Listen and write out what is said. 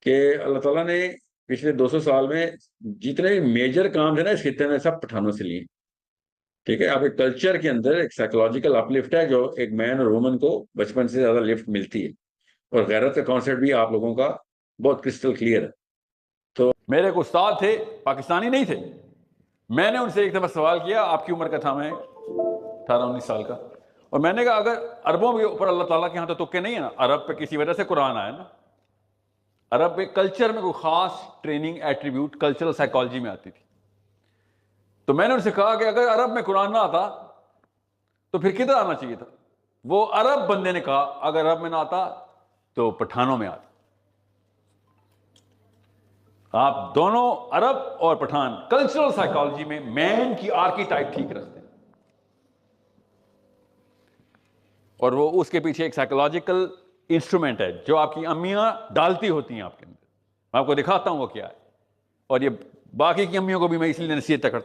کہ اللہ تعالیٰ نے پچھلے 200 سال میں جتنے بھی میجر کام تھے نا اس خطے میں سب پٹھانوں سے لیے. ٹھیک ہے. آپ ایک کلچر کے اندر ایک سائیکولوجیکل اپ لفٹ ہے جو ایک مین اور وومن کو بچپن سے زیادہ لفٹ ملتی ہے, اور غیرت کا کانسیپٹ بھی آپ لوگوں کا بہت کرسٹل کلیئر ہے. میرے ایک استاد تھے, پاکستانی نہیں تھے. میں نے ان سے ایک دفعہ سوال کیا, آپ کی عمر کا تھا, میں 18-19 سال کا, اور میں نے کہا اگر عربوں کے اوپر اللہ تعالیٰ کے یہاں تو تکے نہیں ہے نا, عرب پہ کسی وجہ سے قرآن آیا نا, عرب پہ کلچر میں کوئی خاص ٹریننگ ایٹریبیوٹ کلچرل سائیکالوجی میں آتی تھی. تو میں نے ان سے کہا کہ اگر عرب میں قرآن نہ آتا تو پھر کدھر آنا چاہیے تھا؟ وہ عرب بندے نے کہا اگر عرب میں نہ آتا تو پٹھانوں میں آتا. آپ دونوں عرب اور پٹھان کلچرل سائیکالوجی میں مین کی آرکیٹائپ ٹھیک رکھتے ہیں, اور وہ اس کے پیچھے ایک سائیکولوجیکل انسٹرومنٹ ہے جو آپ کی امیاں ڈالتی ہوتی ہیں آپ کے اندر. میں آپ کو دکھاتا ہوں وہ کیا ہے, اور یہ باقی کی امیوں کو بھی میں اس لیے نصیحت کرتا ہوں